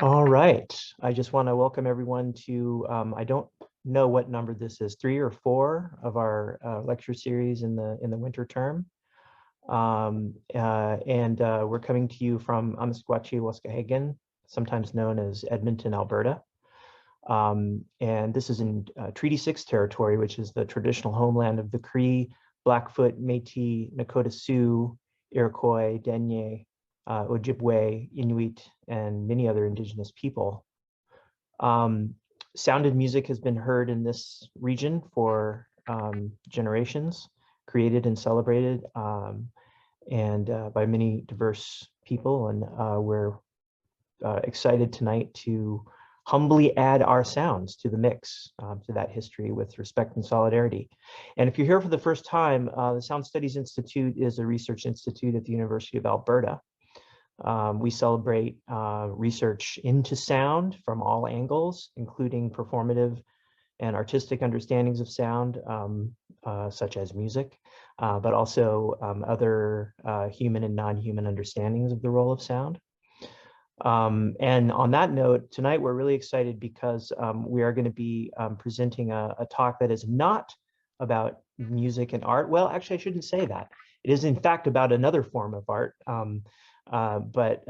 All right. I just want to welcome everyone to, I don't know what number this is, 3 or 4 of our lecture series in the winter term. We're coming to you from Amiskwaciwâskahikan, sometimes known as Edmonton, Alberta. And this is in Treaty 6 territory, which is the traditional homeland of the Cree, Blackfoot, Métis, Nakota Sioux, Iroquois, Dene, Ojibwe, Inuit, and many other indigenous people. Sounded music has been heard in this region for generations, created and celebrated, by many diverse people. And we're excited tonight to humbly add our sounds to the mix, to that history with respect and solidarity. And if you're here for the first time, the Sound Studies Institute is a research institute at the University of Alberta. We celebrate research into sound from all angles, including performative and artistic understandings of sound, such as music, but also other human and non-human understandings of the role of sound. And on that note, tonight we're really excited because we are going to be presenting a talk that is not about music and art. Well, actually, I shouldn't say that. It is in fact about another form of art, but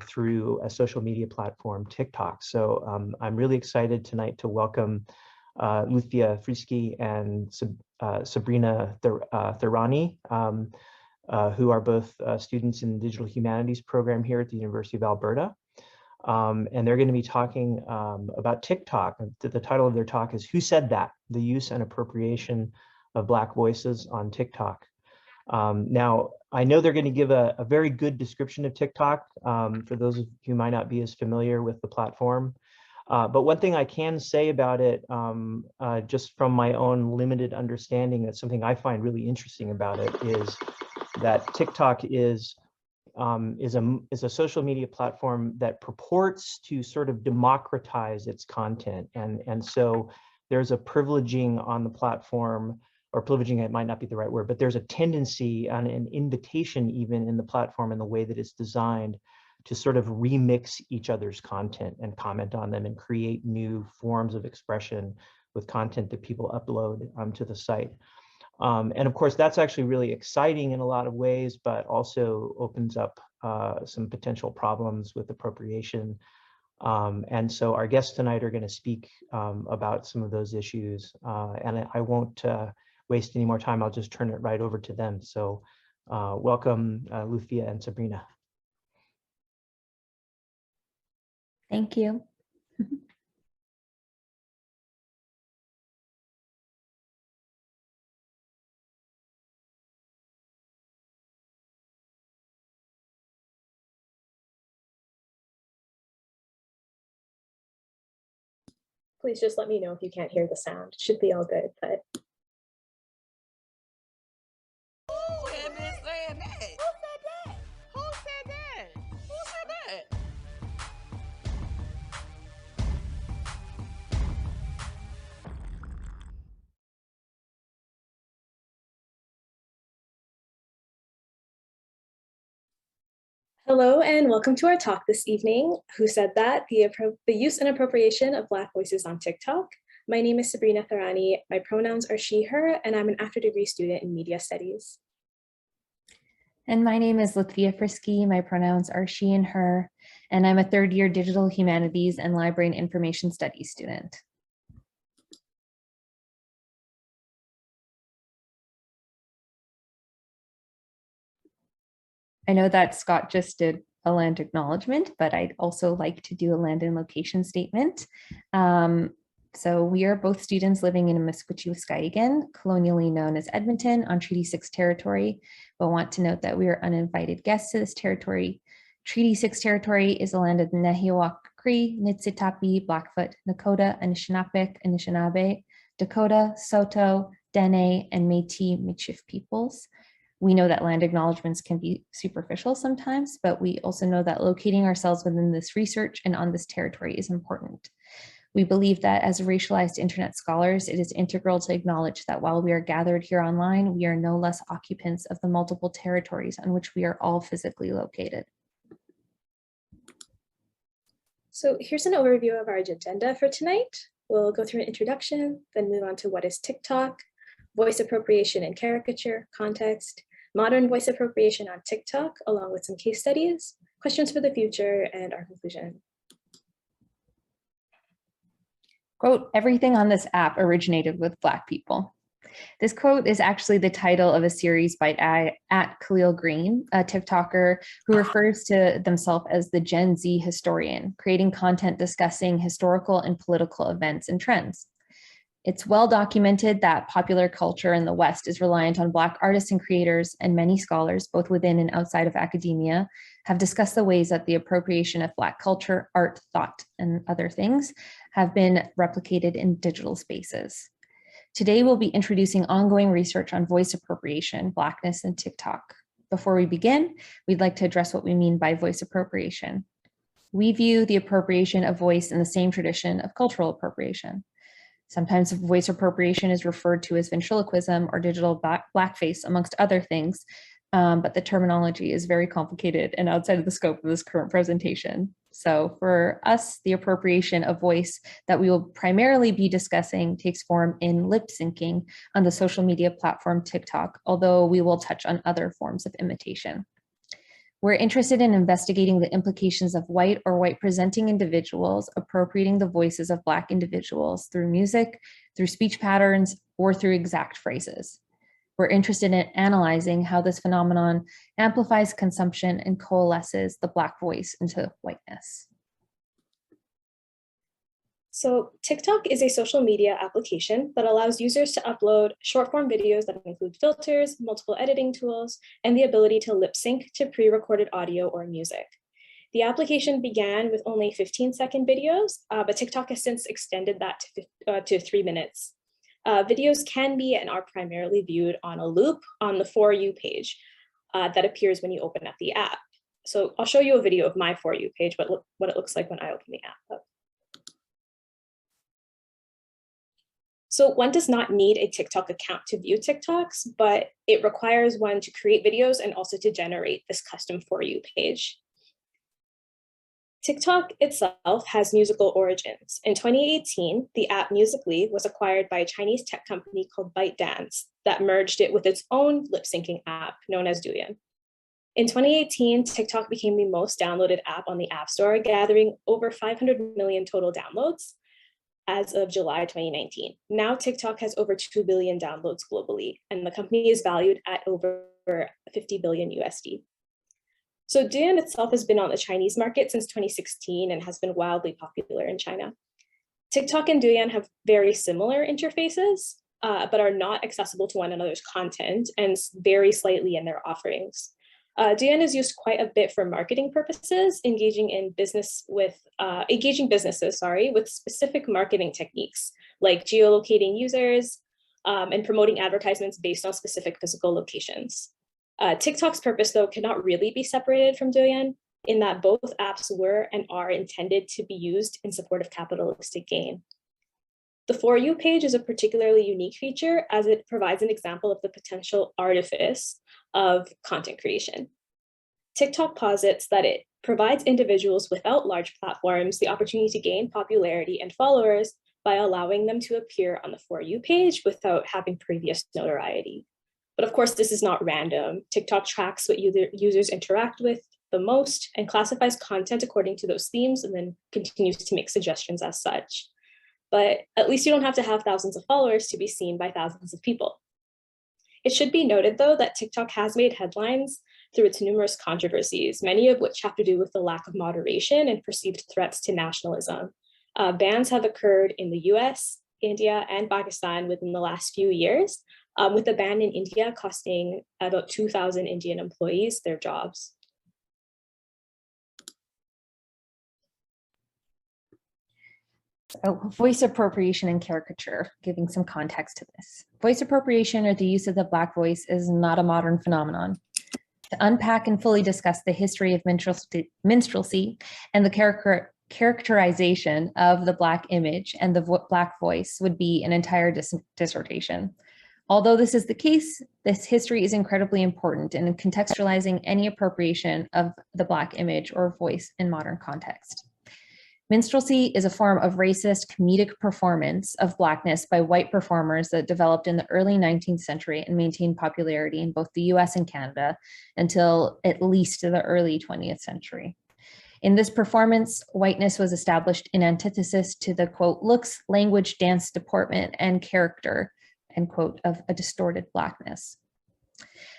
through a social media platform, TikTok. So I'm really excited tonight to welcome Luthfia Friskie and Sabrina Tharani, who are both students in the Digital Humanities program here at the University of Alberta. And they're going to be talking about TikTok. The title of their talk is "Who Said That? The Use and Appropriation of Black Voices on TikTok." Now, I know they're going to give a very good description of TikTok for those of you who might not be as familiar with the platform. But one thing I can say about it, just from my own limited understanding, that's something I find really interesting about it, is that TikTok is a social media platform that purports to sort of democratize its content. And so there's a privileging on the platform, or privileging, it might not be the right word, but there's a tendency and an invitation even in the platform in the way that it's designed to sort of remix each other's content and comment on them and create new forms of expression with content that people upload to the site. And of course, that's actually really exciting in a lot of ways, but also opens up some potential problems with appropriation. And so our guests tonight are going to speak about some of those issues. And I won't waste any more time. I'll just turn it right over to them. So welcome, Luthfia and Sabrina. Thank you. Please just let me know if you can't hear the sound. It should be all good, but. Hello and welcome to our talk this evening, Who Said That? The Use and Appropriation of Black Voices on TikTok. My name is Sabrina Tharani. My pronouns are she, her, and I'm an after-degree student in media studies. And my name is Luthfia Friskie. My pronouns are she and her, and I'm a third-year Digital Humanities and Library and Information Studies student. I know that Scott just did a land acknowledgement, but I'd also like to do a land and location statement. So we are both students living in Amiskwaciwâskahikan, colonially known as Edmonton, on Treaty 6 territory, but want to note that we are uninvited guests to this territory. Treaty 6 territory is the land of the Nehiyawak Cree, Niitsitapi, Blackfoot, Nakota, Anishinaabe, Dakota, Saulteaux, Dene, and Métis Michif peoples. We know that land acknowledgements can be superficial sometimes, but we also know that locating ourselves within this research and on this territory is important. We believe that as racialized internet scholars, it is integral to acknowledge that while we are gathered here online, we are no less occupants of the multiple territories on which we are all physically located. So here's an overview of our agenda for tonight. We'll go through an introduction, then move on to what is TikTok, voice appropriation and caricature, context, modern voice appropriation on TikTok, along with some case studies, questions for the future, and our conclusion. Quote, everything on this app originated with Black people. This quote is actually the title of a series by at Khalil Green, a TikToker who refers to themselves as the Gen Z historian, creating content discussing historical and political events and trends. It's well documented that popular culture in the West is reliant on Black artists and creators, and many scholars, both within and outside of academia, have discussed the ways that the appropriation of Black culture, art, thought, and other things have been replicated in digital spaces. Today, we'll be introducing ongoing research on voice appropriation, Blackness, and TikTok. Before we begin, we'd like to address what we mean by voice appropriation. We view the appropriation of voice in the same tradition of cultural appropriation. Sometimes voice appropriation is referred to as ventriloquism or digital blackface, amongst other things, but the terminology is very complicated and outside of the scope of this current presentation. So for us, the appropriation of voice that we will primarily be discussing takes form in lip syncing on the social media platform TikTok, although we will touch on other forms of imitation. We're interested in investigating the implications of white or white presenting individuals appropriating the voices of Black individuals through music, through speech patterns, or through exact phrases. We're interested in analyzing how this phenomenon amplifies consumption and coalesces the Black voice into whiteness. So TikTok is a social media application that allows users to upload short-form videos that include filters, multiple editing tools, and the ability to lip sync to pre-recorded audio or music. The application began with only 15-second videos, but TikTok has since extended that to 3 minutes. Videos can be and are primarily viewed on a loop on the For You page that appears when you open up the app. So I'll show you a video of my For You page, what it looks like when I open the app up. So one does not need a TikTok account to view TikToks, but it requires one to create videos and also to generate this custom For You page. TikTok itself has musical origins. In 2018, the app Musical.ly was acquired by a Chinese tech company called ByteDance that merged it with its own lip syncing app known as Douyin. In 2018, TikTok became the most downloaded app on the App Store, gathering over 500 million total downloads as of July 2019. Now TikTok has over 2 billion downloads globally, and the company is valued at over 50 billion USD. So Douyin itself has been on the Chinese market since 2016 and has been wildly popular in China. TikTok and Douyin have very similar interfaces, but are not accessible to one another's content and vary slightly in their offerings. Douyin is used quite a bit for marketing purposes, engaging businesses with specific marketing techniques like geolocating users and promoting advertisements based on specific physical locations. TikTok's purpose, though, cannot really be separated from Douyin, in that both apps were and are intended to be used in support of capitalistic gain. The For You page is a particularly unique feature as it provides an example of the potential artifice of content creation. TikTok posits that it provides individuals without large platforms the opportunity to gain popularity and followers by allowing them to appear on the For You page without having previous notoriety. But of course, this is not random. TikTok tracks what users interact with the most and classifies content according to those themes and then continues to make suggestions as such. But at least you don't have to have thousands of followers to be seen by thousands of people. It should be noted, though, that TikTok has made headlines through its numerous controversies, many of which have to do with the lack of moderation and perceived threats to nationalism. Bans have occurred in the US, India, and Pakistan within the last few years, with the ban in India costing about 2,000 Indian employees their jobs. So voice appropriation and caricature, giving some context to this. Voice appropriation, or the use of the Black voice, is not a modern phenomenon. To unpack and fully discuss the history of minstrelsy and the characterization of the Black image and the Black voice would be an entire dissertation. Although this is the case, this history is incredibly important in contextualizing any appropriation of the Black image or voice in modern context. Minstrelsy is a form of racist comedic performance of Blackness by white performers that developed in the early 19th century and maintained popularity in both the US and Canada until at least the early 20th century. In this performance, whiteness was established in antithesis to the, quote, looks, language, dance, deportment, and character, end quote, of a distorted Blackness.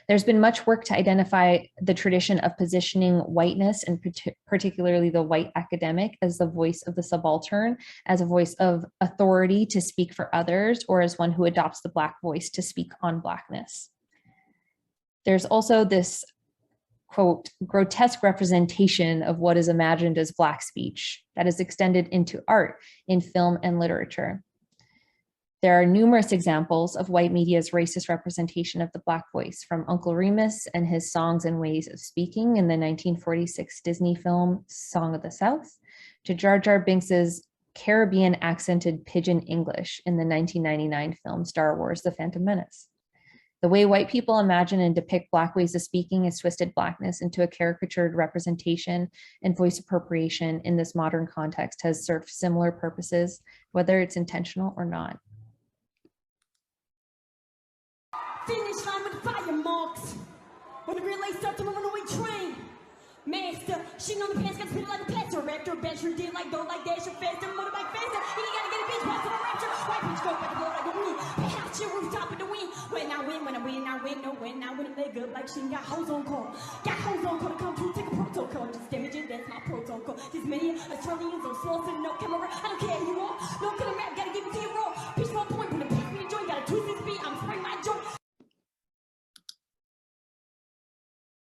There's been much work to identify the tradition of positioning whiteness, and particularly the white academic, as the voice of the subaltern, as a voice of authority to speak for others, or as one who adopts the Black voice to speak on Blackness. There's also this, quote, grotesque representation of what is imagined as Black speech that is extended into art, in film and literature. There are numerous examples of white media's racist representation of the Black voice, from Uncle Remus and his songs and ways of speaking in the 1946 Disney film Song of the South, to Jar Jar Binks's Caribbean accented pidgin English in the 1999 film Star Wars: The Phantom Menace. The way white people imagine and depict Black ways of speaking has twisted Blackness into a caricatured representation, and voice appropriation in this modern context has served similar purposes, whether it's intentional or not. Finish line with fire marks. When the relay starts to move on the way train. Master, she on the pants, got spit like a plaster. Raptor, bench, did like go like dash, faster, motorbike faster. You gotta get a bitch, pass to the rapture. White bitch go back and blow like a wind. Perhaps your rooftop in the wind. When I win, no when I win a leg up like she got hoes on call. Got hoes on call to come through, take a protocol. Just damage it, that's my protocol. These many Australians on slow, no camera. I don't care who you are. No killer rap, gotta give it to you raw. Pitch my point, when the pass me a joint, gotta twist this beat. I'm spraying my joint.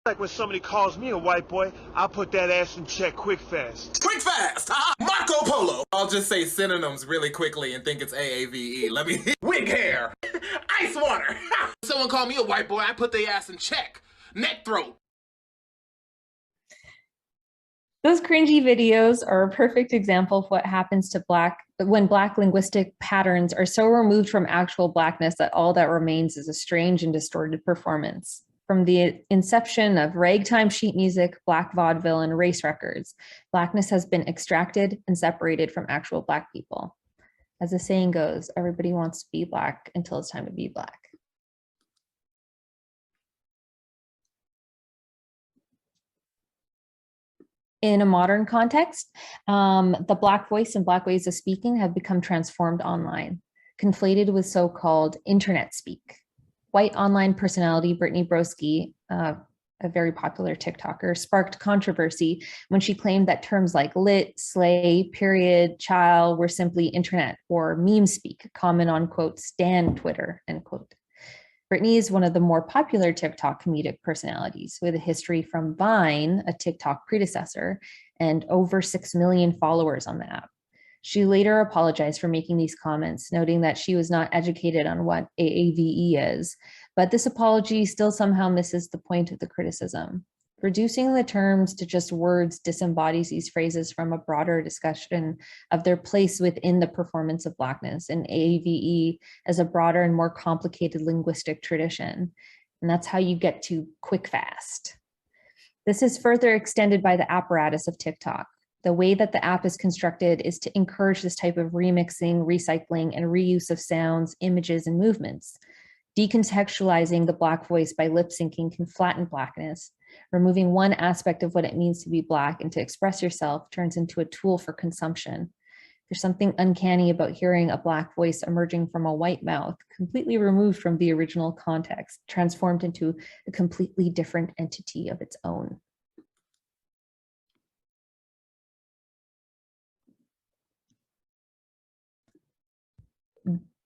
Like when somebody calls me a white boy, I'll put that ass in check quick fast. Quick fast, huh? Marco Polo. I'll just say synonyms really quickly and think it's AAVE. Let me wig hair, ice water. Someone call me a white boy, I put their ass in check. Neck throat. Those cringy videos are a perfect example of what happens to when Black linguistic patterns are so removed from actual Blackness that all that remains is a strange and distorted performance. From the inception of ragtime sheet music, Black vaudeville, and race records, Blackness has been extracted and separated from actual Black people. As the saying goes, everybody wants to be Black until it's time to be Black. In a modern context, the Black voice and Black ways of speaking have become transformed online, conflated with so-called internet speak. White online personality Brittany Broski, a very popular TikToker, sparked controversy when she claimed that terms like lit, slay, period, child were simply internet or meme speak, common on, quote, Stan Twitter, end quote. Brittany is one of the more popular TikTok comedic personalities with a history from Vine, a TikTok predecessor, and over 6 million followers on the app. She later apologized for making these comments, noting that she was not educated on what AAVE is, but this apology still somehow misses the point of the criticism. Reducing the terms to just words disembodies these phrases from a broader discussion of their place within the performance of Blackness and AAVE as a broader and more complicated linguistic tradition. And that's how you get to quick fast. This is further extended by the apparatus of TikTok. The way that the app is constructed is to encourage this type of remixing, recycling, and reuse of sounds, images, and movements. Decontextualizing the Black voice by lip syncing can flatten Blackness. Removing one aspect of what it means to be Black and to express yourself turns into a tool for consumption. There's something uncanny about hearing a Black voice emerging from a white mouth, completely removed from the original context, transformed into a completely different entity of its own.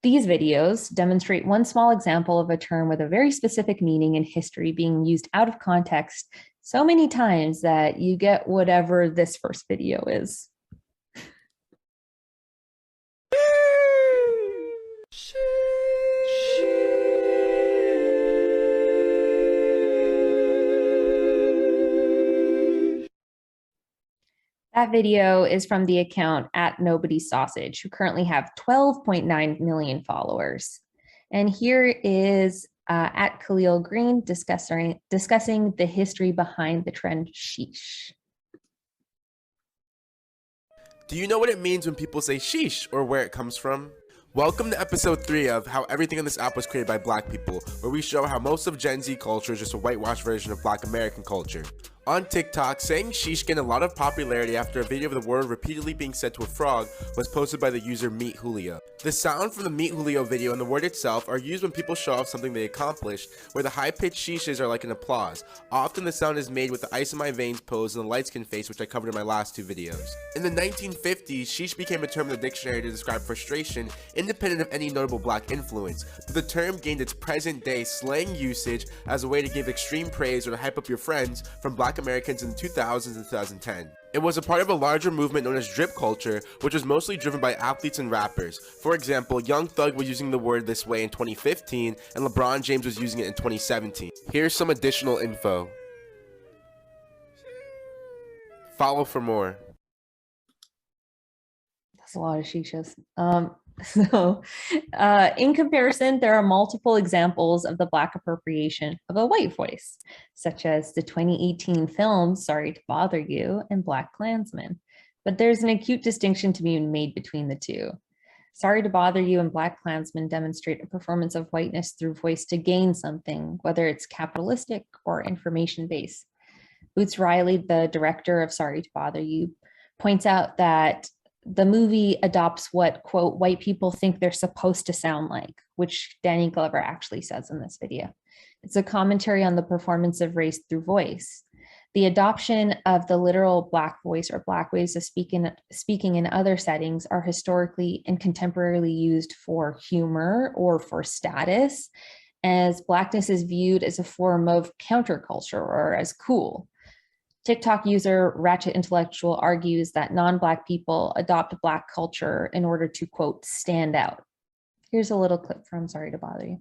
These videos demonstrate one small example of a term with a very specific meaning and history being used out of context so many times that you get whatever this first video is. That video is from the account @NobodySausage, who currently have 12.9 million followers. And here is @Khalil Green discussing the history behind the trend sheesh. Do you know what it means when people say sheesh or where it comes from? Welcome to episode 3 of How Everything on this App Was Created by Black People, where we show how most of Gen Z culture is just a whitewashed version of Black American culture. On TikTok, saying sheesh gained a lot of popularity after a video of the word repeatedly being said to a frog was posted by the user Meet Julio. The sound from the Meet Julio video and the word itself are used when people show off something they accomplished, where the high-pitched sheeshes are like an applause. Often the sound is made with the ice in my veins pose and the light skin face, which I covered in my last 2 videos. In the 1950s, sheesh became a term in the dictionary to describe frustration, independent of any notable Black influence, but the term gained its present-day slang usage as a way to give extreme praise or to hype up your friends from Black Americans in the 2000s and 2010. It was a part of a larger movement known as drip culture, which was mostly driven by athletes and rappers. For example, Young Thug was using the word this way in 2015, and LeBron James was using it in 2017. Here's some additional info. Follow for more. That's a lot of shishas. In comparison, there are multiple examples of the Black appropriation of a white voice, such as the 2018 film Sorry to Bother You and Black Klansman. But there's an acute distinction to be made between the two. Sorry to Bother You and Black Klansman demonstrate a performance of whiteness through voice to gain something, whether it's capitalistic or information-based. Boots Riley, the director of Sorry to Bother You, points out that the movie adopts what, quote, white people think they're supposed to sound like, which Danny Glover actually says in this video. It's a commentary on the performance of race through voice. The adoption of the literal Black voice or Black ways of speaking in other settings are historically and contemporarily used for humor or for status, as Blackness is viewed as a form of counterculture or as cool. TikTok user Ratchet Intellectual argues that non-Black people adopt Black culture in order to, quote, stand out. Here's a little clip from Sorry to Bother You.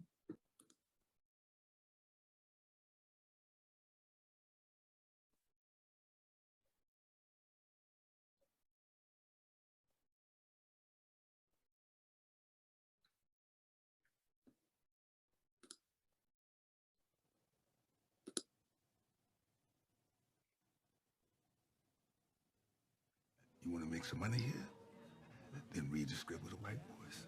You want to make some money here? Then read the script with a white voice.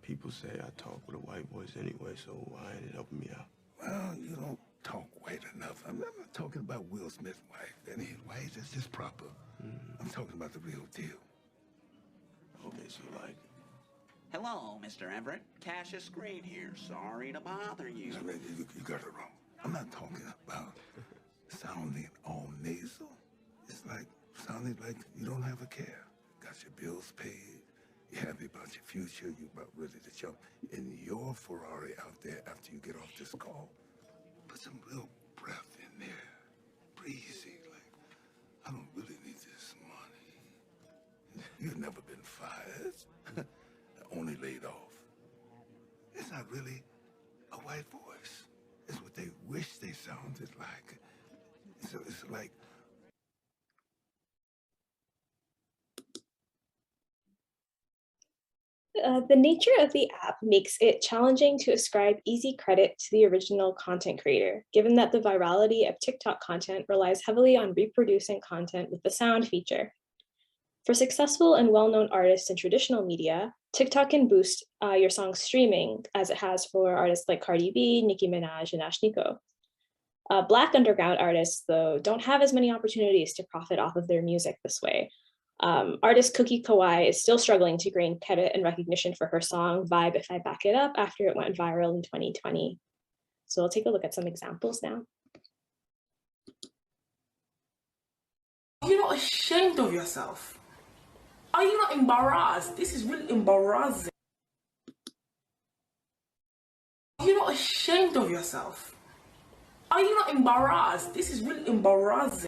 People say I talk with a white voice anyway, so why ain't it helping me out? Well, you don't talk white enough. I'm not talking about Will Smith's wife. That ain't white, that's just proper. I'm talking about the real deal. Okay, so like... Hello, Mr. Everett. Cassius Green here. Sorry to bother you. I mean, you got it wrong. I'm not talking about sounding all nasal. It's like sounding like you don't have a care. Got your bills paid. You're happy about your future. You're about ready to jump in your Ferrari out there after you get off this call. Put some real breath in there. Breezy, like, I don't really need this money. You've never been fired. Only laid off. It's not really a white voice. It's what they wish they sounded like. So it's like, the nature of the app makes it challenging to ascribe easy credit to the original content creator, given that the virality of TikTok content relies heavily on reproducing content with the sound feature. For successful and well-known artists in traditional media, TikTok can boost your song's streaming, as it has for artists like Cardi B, Nicki Minaj, and Ashniko. Black underground artists, though, don't have as many opportunities to profit off of their music this way. Artist Cookie Kawai is still struggling to gain credit and recognition for her song Vibe If I Back It Up after it went viral in 2020. So we'll take a look at some examples now. Are you not ashamed of yourself? Are you not embarrassed? This is really embarrassing. Are you not ashamed of yourself? Are you not embarrassed? This is really embarrassing.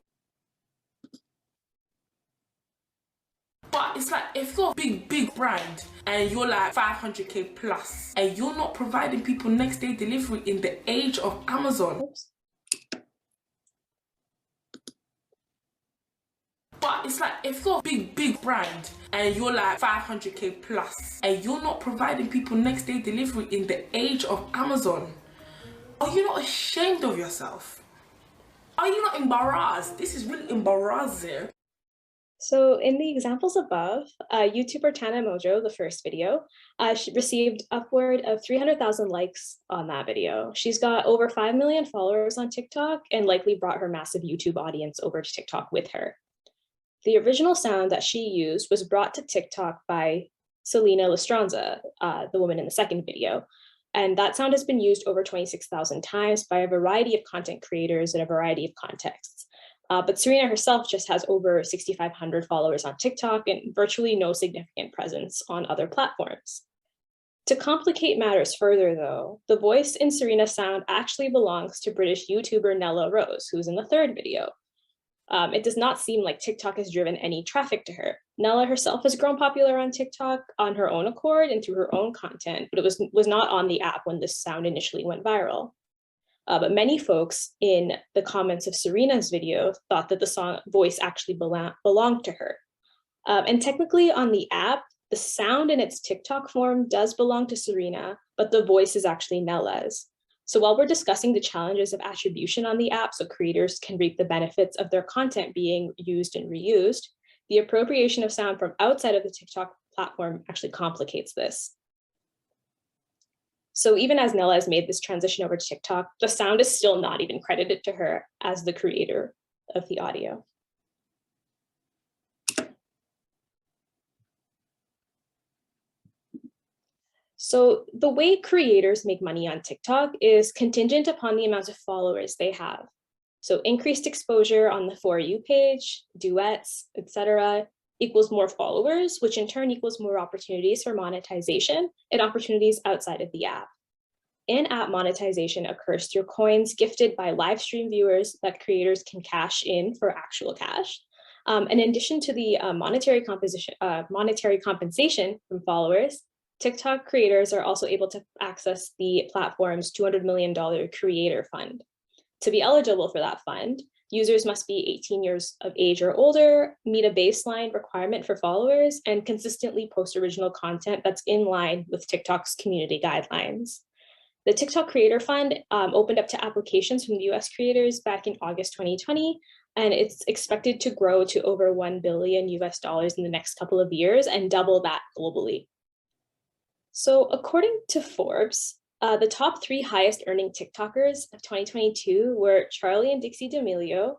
But it's like, if you're a big brand and you're like 500K plus and you're not providing people next day delivery in the age of Amazon. Oops. But it's like, if you're a big brand and you're like 500K plus and you're not providing people next day delivery in the age of Amazon, are you not ashamed of yourself? Are you not embarrassed? This is really embarrassing. So in the examples above, YouTuber Tana Mojo, the first video, she received upward of 300,000 likes on that video. She's got over 5 million followers on TikTok and likely brought her massive YouTube audience over to TikTok with her. The original sound that she used was brought to TikTok by Selena Lestranza, the woman in the second video. And that sound has been used over 26,000 times by a variety of content creators in a variety of contexts. But Serena herself just has over 6,500 followers on TikTok and virtually no significant presence on other platforms. To complicate matters further, though, the voice in Serena's sound actually belongs to British YouTuber Nella Rose, who's in the third video. It does not seem like TikTok has driven any traffic to her. Nella herself has grown popular on TikTok on her own accord and through her own content, but it was not on the app when this sound initially went viral. But many folks in the comments of Serena's video thought that the song voice actually belonged to her. And technically on the app, the sound in its TikTok form does belong to Serena, but the voice is actually Nella's. So while we're discussing the challenges of attribution on the app so creators can reap the benefits of their content being used and reused, the appropriation of sound from outside of the TikTok platform actually complicates this. So even as Nella has made this transition over to TikTok, the sound is still not even credited to her as the creator of the audio. So the way creators make money on TikTok is contingent upon the amount of followers they have. So increased exposure on the For You page, duets, etc., equals more followers, which in turn equals more opportunities for monetization and opportunities outside of the app. In-app monetization occurs through coins gifted by live stream viewers that creators can cash in for actual cash. And in addition to the monetary compensation from followers, TikTok creators are also able to access the platform's $200 million creator fund. To be eligible for that fund, users must be 18 years of age or older, meet a baseline requirement for followers, and consistently post original content that's in line with TikTok's community guidelines. The TikTok Creator Fund opened up to applications from US creators back in August 2020, and it's expected to grow to over $1 billion US in the next couple of years and double that globally. So according to Forbes, the top 3 highest earning TikTokers of 2022 were Charlie and Dixie D'Amelio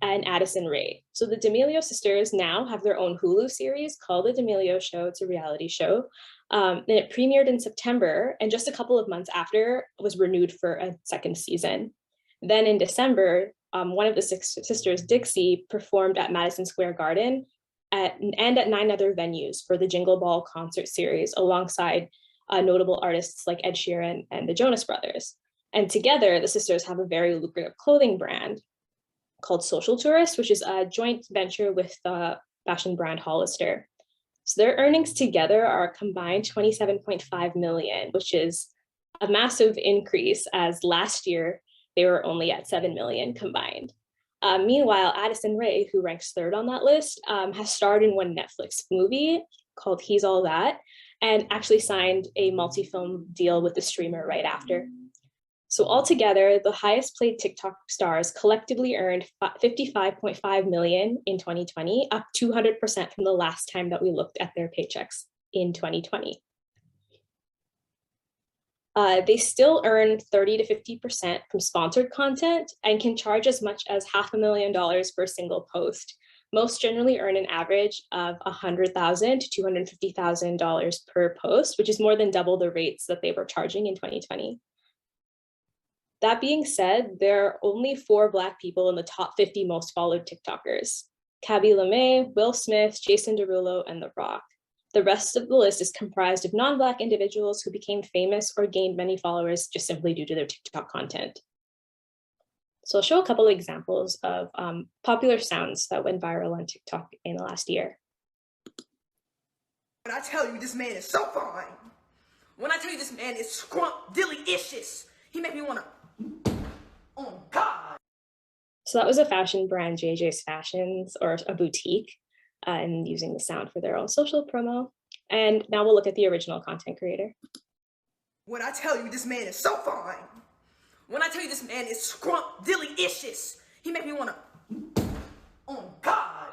and Addison Rae. So the D'Amelio sisters now have their own Hulu series called The D'Amelio Show. It's a reality show. And it premiered in September, and just a couple of months after was renewed for a second season. Then in December, one of the sisters, Dixie, performed at Madison Square Garden and at 9 other venues for the Jingle Ball concert series alongside notable artists like Ed Sheeran and the Jonas Brothers. And together, the sisters have a very lucrative clothing brand called Social Tourist, which is a joint venture with the fashion brand Hollister. So their earnings together are a combined 27.5 million, which is a massive increase as last year they were only at 7 million combined. Meanwhile, Addison Rae, who ranks 3rd on that list, has starred in one Netflix movie called He's All That, and actually signed a multi-film deal with the streamer right after. So altogether, the highest paid TikTok stars collectively earned 55.5 million in 2020, up 200% from the last time that we looked at their paychecks in 2020. They still earn 30 to 50% from sponsored content and can charge as much as $500,000 for a single post. Most generally earn an average of $100,000 to $250,000 per post, which is more than double the rates that they were charging in 2020. That being said, there are only 4 Black people in the top 50 most followed TikTokers: Kaby LeMay, Will Smith, Jason Derulo, and The Rock. The rest of the list is comprised of non-Black individuals who became famous or gained many followers just simply due to their TikTok content. So I'll show a couple of examples of popular sounds that went viral on TikTok in the last year. When I tell you this man is so fine, when I tell you this man is scrump-dilly-icious, he make me wanna, oh God. So that was a fashion brand, JJ's Fashions, or a boutique, and using the sound for their own social promo. And now we'll look at the original content creator. When I tell you this man is so fine, when I tell you this man is scrump-dilly-icious, he make me wanna, oh God.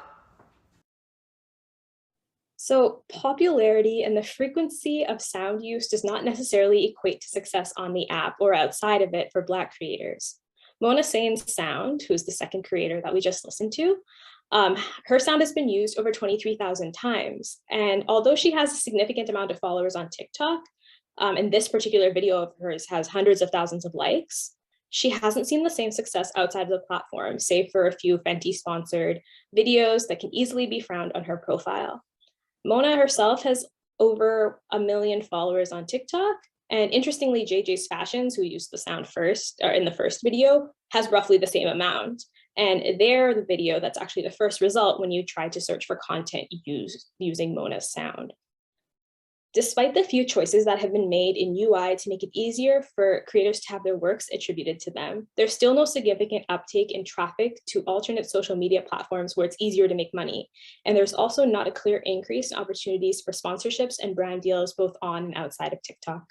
So popularity and the frequency of sound use does not necessarily equate to success on the app or outside of it for Black creators. Mona Sain's sound, who's the second creator that we just listened to, her sound has been used over 23,000 times. And although she has a significant amount of followers on TikTok, and this particular video of hers has hundreds of thousands of likes, she hasn't seen the same success outside of the platform, save for a few Fenty sponsored videos that can easily be found on her profile. Mona herself has over 1 million followers on TikTok. And interestingly, JJ's Fashions, who used the sound first, or in the first video, has roughly the same amount. And they're the video that's actually the first result when you try to search for content using Mona's sound. Despite the few choices that have been made in UI to make it easier for creators to have their works attributed to them, there's still no significant uptake in traffic to alternate social media platforms where it's easier to make money. And there's also not a clear increase in opportunities for sponsorships and brand deals both on and outside of TikTok.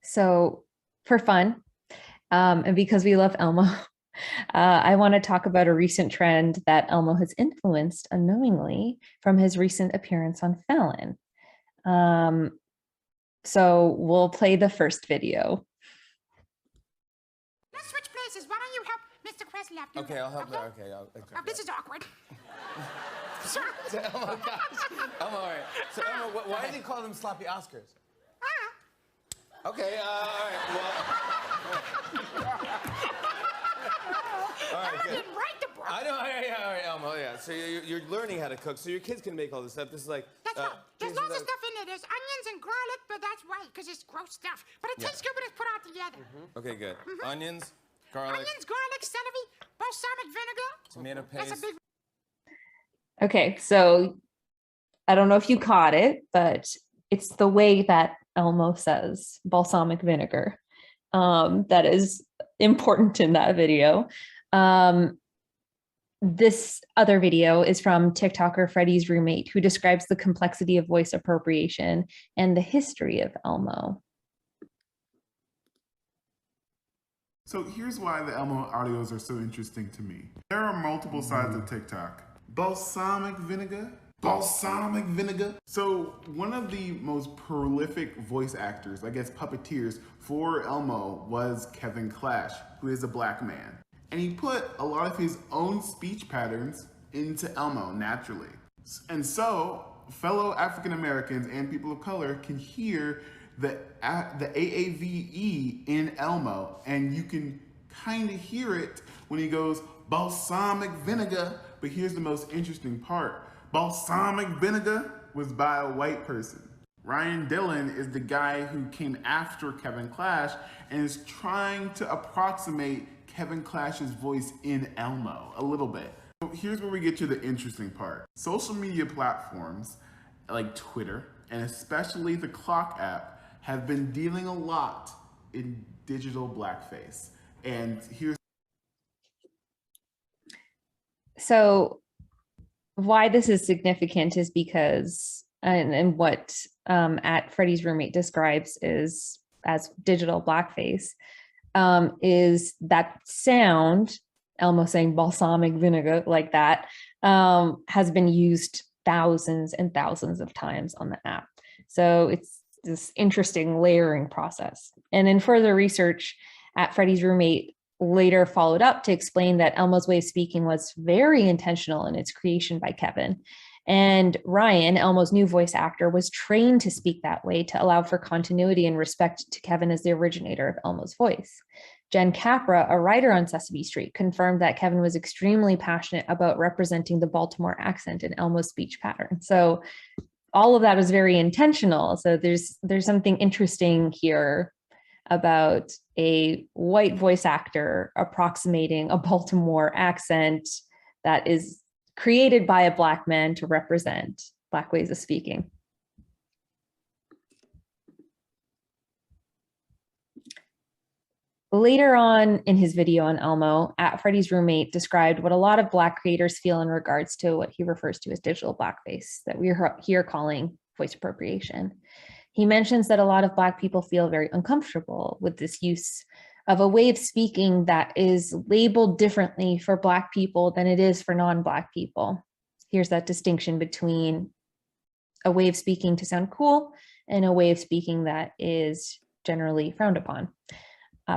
So for fun, and because we love Elmo, I want to talk about a recent trend that Elmo has influenced unknowingly from his recent appearance on Fallon. So we'll play the first video. Let's switch places. Why don't you help Mr. Questlove? Okay, I'll help her. Okay, I'll. Oh, this is awkward. Oh my gosh. Elmo, all right. So Elmo, why did he call them sloppy Oscars? Okay, all right, well. All right, good. I know, yeah, all right, Elmo, yeah. So you're learning how to cook, so your kids can make all this stuff. This is like... That's right. There's lots of stuff in there. There's onions and garlic, but that's why, because it's gross stuff. But it tastes good when it's put all together. Okay, good. Onions, garlic... Onions, garlic, celery, balsamic vinegar. Tomato paste. That's a big... Okay, so I don't know if you caught it, but it's the way that Elmo says balsamic vinegar that is important in that video. This other video is from TikToker Freddie's roommate, who describes the complexity of voice appropriation and the history of Elmo. So here's why the Elmo audios are so interesting to me. There are multiple sides of TikTok. Balsamic vinegar? Balsamic vinegar? So one of the most prolific voice actors, I guess puppeteers, for Elmo was Kevin Clash, who is a Black man. And he put a lot of his own speech patterns into Elmo naturally. And so fellow African Americans and people of color can hear the AAVE in Elmo, and you can kind of hear it when he goes balsamic vinegar. But here's the most interesting part. Balsamic vinegar was by a white person. Ryan Dillon is the guy who came after Kevin Clash and is trying to approximate Kevin Clash's voice in Elmo a little bit. So here's where we get to the interesting part. Social media platforms like Twitter, and especially the Clock app, have been dealing a lot in digital blackface. And here's... So why this is significant is because, and what at Freddie's roommate describes is as digital blackface, is that sound, Elmo saying balsamic vinegar like that, has been used thousands and thousands of times on the app. So it's this interesting layering process. And in further research at Freddie's roommate later followed up to explain that Elmo's way of speaking was very intentional in its creation by Kevin. And Ryan, Elmo's new voice actor, was trained to speak that way to allow for continuity and respect to Kevin as the originator of Elmo's voice. Jen Capra, a writer on Sesame Street, confirmed that Kevin was extremely passionate about representing the Baltimore accent in Elmo's speech pattern. So all of that was very intentional. So there's something interesting here about a white voice actor approximating a Baltimore accent that is created by a Black man to represent Black ways of speaking. Later on in his video on Elmo, at Freddie's roommate described what a lot of Black creators feel in regards to what he refers to as digital blackface, that we're here calling voice appropriation. He mentions that a lot of Black people feel very uncomfortable with this use of a way of speaking that is labeled differently for Black people than it is for non-Black people. Here's that distinction between a way of speaking to sound cool and a way of speaking that is generally frowned upon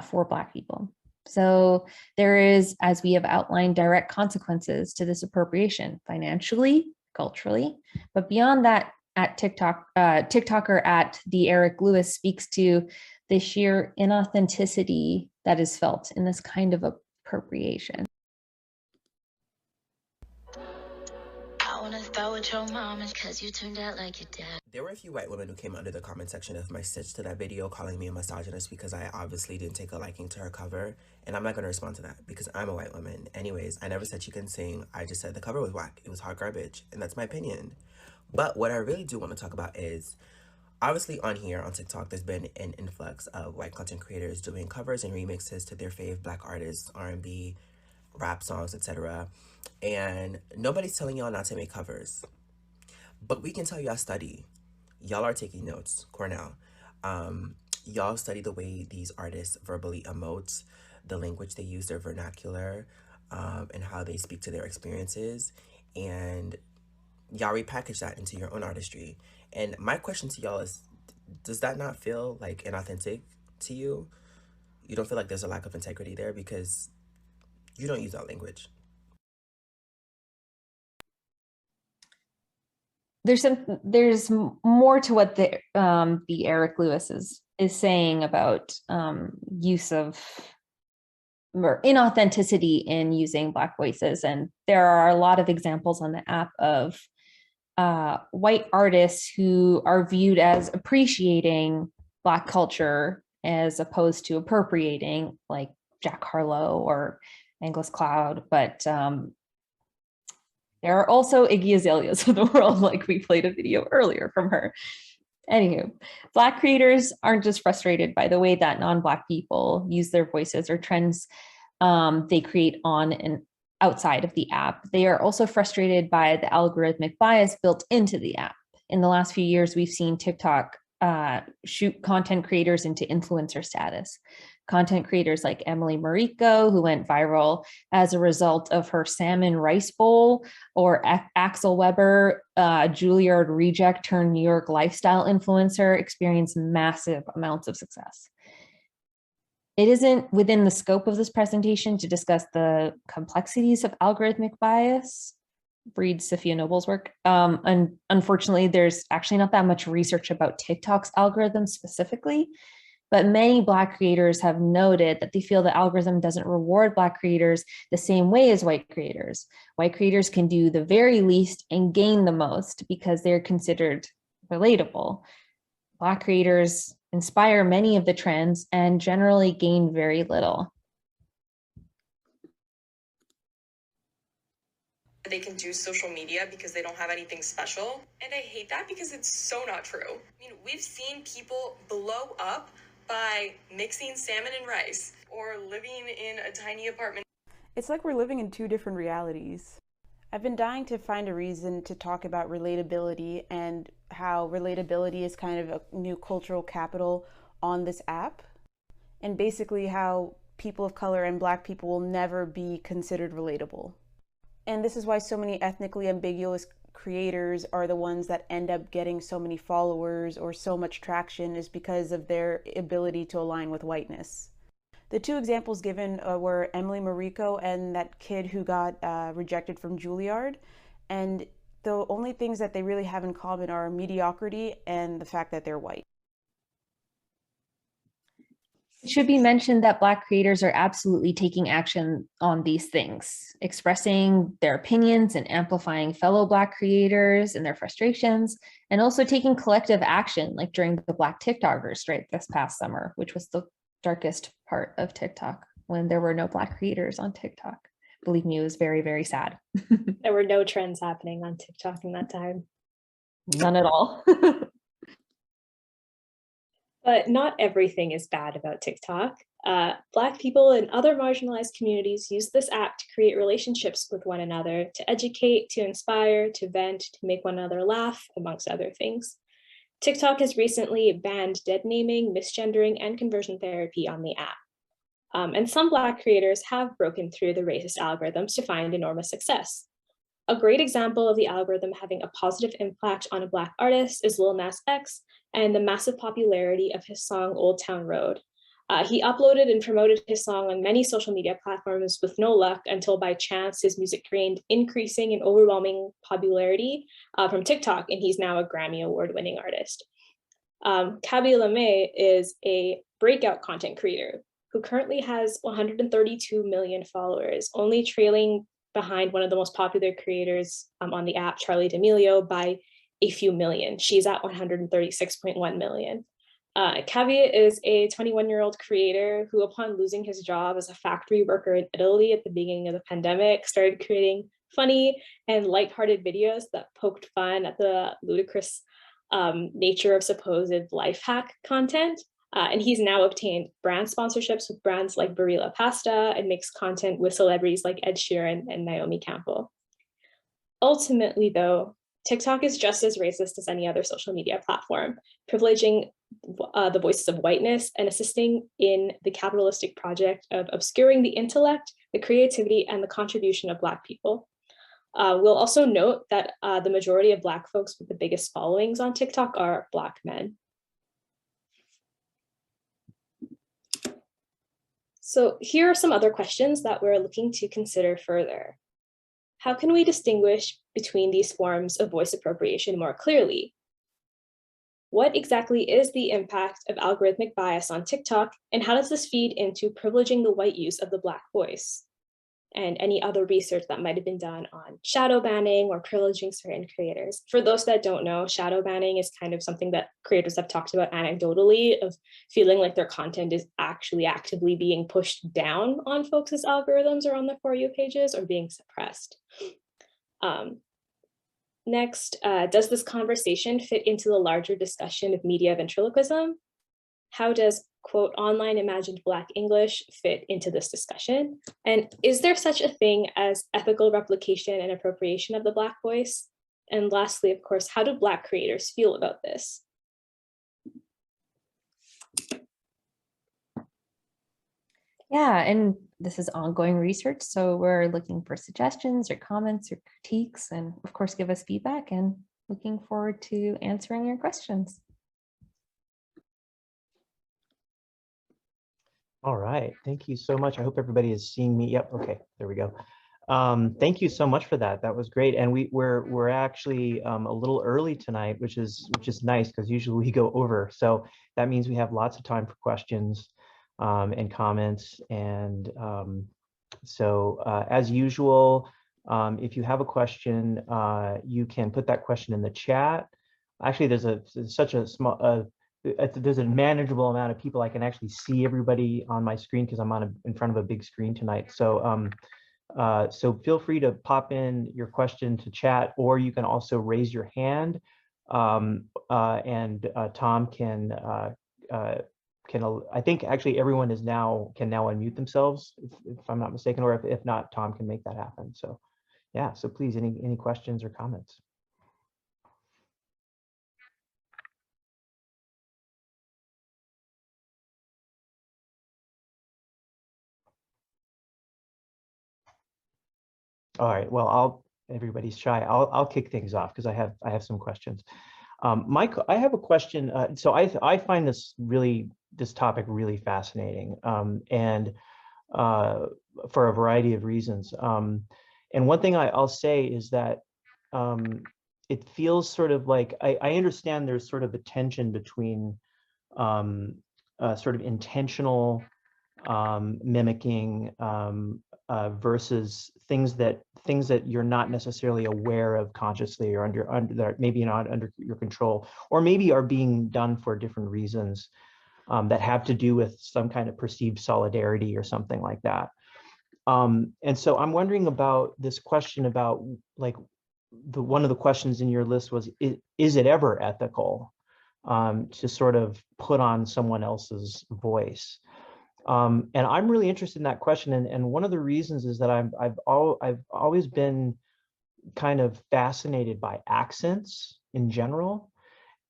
for Black people. So there is, as we have outlined, direct consequences to this appropriation, financially, culturally, but beyond that, at TikToker at the Eric Lewis speaks to the sheer inauthenticity that is felt in this kind of appropriation. I wanna start with your mom because you turned out like your dad. There were a few white women who came under the comment section of my stitch to that video calling me a misogynist because I obviously didn't take a liking to her cover, and I'm not going to respond to that because I'm a white woman. Anyways, I never said she couldn't sing, I just said the cover was whack. It was hot garbage, and that's my opinion. But what I really do want to talk about is, obviously on here, on TikTok, there's been an influx of white content creators doing covers and remixes to their fave Black artists, R&B, rap songs, etc. And nobody's telling y'all not to make covers. But we can tell y'all study. Y'all are taking notes, Cornell. Y'all study the way these artists verbally emote, the language they use, their vernacular, and how they speak to their experiences. And y'all repackage that into your own artistry. And my question to y'all is, does that not feel like inauthentic to you? You don't feel like there's a lack of integrity there because you don't use that language? There's more to what the Eric Lewis is saying about use of or inauthenticity in using Black voices, and there are a lot of examples on the app of white artists who are viewed as appreciating Black culture as opposed to appropriating, like Jack Harlow or Angelus Cloud, but there are also Iggy Azaleas of the world, like we played a video earlier from her. Anywho, Black creators aren't just frustrated by the way that non-Black people use their voices or trends they create on and outside of the app. They are also frustrated by the algorithmic bias built into the app. In the last few years, we've seen TikTok shoot content creators into influencer status. Content creators like Emily Mariko, who went viral as a result of her salmon rice bowl, or Axel Weber, Juilliard reject turned New York lifestyle influencer, experienced massive amounts of success. It isn't within the scope of this presentation to discuss the complexities of algorithmic bias. Read Sophia Noble's work. And unfortunately, there's actually not that much research about TikTok's algorithm specifically, but many Black creators have noted that they feel the algorithm doesn't reward Black creators the same way as white creators. White creators can do the very least and gain the most because they're considered relatable. Black creators inspire many of the trends and generally gain very little. They can do social media because they don't have anything special. And I hate that because it's so not true. I mean, we've seen people blow up by mixing salmon and rice or living in a tiny apartment. It's like we're living in two different realities. I've been dying to find a reason to talk about relatability and how relatability is kind of a new cultural capital on this app, and basically how people of color and Black people will never be considered relatable. And this is why so many ethnically ambiguous creators are the ones that end up getting so many followers or so much traction, is because of their ability to align with whiteness. The two examples given were Emily Mariko and that kid who got rejected from Juilliard. And the only things that they really have in common are mediocrity and the fact that they're white. It should be mentioned that Black creators are absolutely taking action on these things, expressing their opinions and amplifying fellow Black creators and their frustrations, and also taking collective action, like during the Black TikTokers strike this past summer, which was the darkest part of TikTok, when there were no Black creators on TikTok. Believe me, it was very, very sad. There were no trends happening on TikTok in that time. None at all. But not everything is bad about TikTok. Black people and other marginalized communities use this app to create relationships with one another, to educate, to inspire, to vent, to make one another laugh, amongst other things. TikTok has recently banned dead naming, misgendering, and conversion therapy on the app. And some Black creators have broken through the racist algorithms to find enormous success. A great example of the algorithm having a positive impact on a Black artist is Lil Nas X and the massive popularity of his song Old Town Road. He uploaded and promoted his song on many social media platforms with no luck until by chance his music gained increasing and overwhelming popularity from TikTok, and he's now a Grammy Award-winning artist. Kabi Lame is a breakout content creator who currently has 132 million followers, only trailing behind one of the most popular creators on the app, Charli D'Amelio, by a few million. She's at 136.1 million. Kavi is a 21-year-old creator who, upon losing his job as a factory worker in Italy at the beginning of the pandemic, started creating funny and lighthearted videos that poked fun at the ludicrous nature of supposed life hack content. And he's now obtained brand sponsorships with brands like Barilla Pasta and makes content with celebrities like Ed Sheeran and Naomi Campbell. Ultimately, though, TikTok is just as racist as any other social media platform, privileging the voices of whiteness and assisting in the capitalistic project of obscuring the intellect, the creativity, and the contribution of Black people. We'll also note that the majority of Black folks with the biggest followings on TikTok are Black men. So here are some other questions that we're looking to consider further. How can we distinguish between these forms of voice appropriation more clearly? What exactly is the impact of algorithmic bias on TikTok, and how does this feed into privileging the white use of the Black voice? And any other research that might have been done on shadow banning or privileging certain creators. For those that don't know, shadow banning is kind of something that creators have talked about anecdotally, of feeling like their content is actually actively being pushed down on folks' algorithms or on the For You pages, or being suppressed. Next, does this conversation fit into the larger discussion of media ventriloquism? How does, quote, online imagined Black English fit into this discussion? And is there such a thing as ethical replication and appropriation of the Black voice? And lastly, of course, how do Black creators feel about this? Yeah, and this is ongoing research, so we're looking for suggestions or comments or critiques, and of course, give us feedback, and looking forward to answering your questions. All right, thank you so much. I hope everybody is seeing me. Yep, okay, there we go. Thank you so much for that. That was great, and we're actually a little early tonight, which is nice, because usually we go over. So that means we have lots of time for questions and comments. And so as usual, if you have a question, you can put that question in the chat. Actually, there's such a small there's a manageable amount of people. I can actually see everybody on my screen because I'm in front of a big screen tonight. So so feel free to pop in your question to chat, or you can also raise your hand, and Tom can I think actually everyone can now unmute themselves, if I'm not mistaken, or if not, Tom can make that happen. So yeah, so please, any questions or comments? All right, well, everybody's shy. I'll kick things off because I have some questions. Mike, I have a question. So I find this topic really fascinating, and for a variety of reasons. And one thing I'll say is that it feels sort of like I understand there's sort of a tension between sort of intentional mimicking versus things that you're not necessarily aware of consciously, or that maybe not under your control, or maybe are being done for different reasons that have to do with some kind of perceived solidarity or something like that. And so I'm wondering about this question about, like, one of the questions in your list was, is it ever ethical to sort of put on someone else's voice? And I'm really interested in that question. And one of the reasons is that I've always been kind of fascinated by accents in general.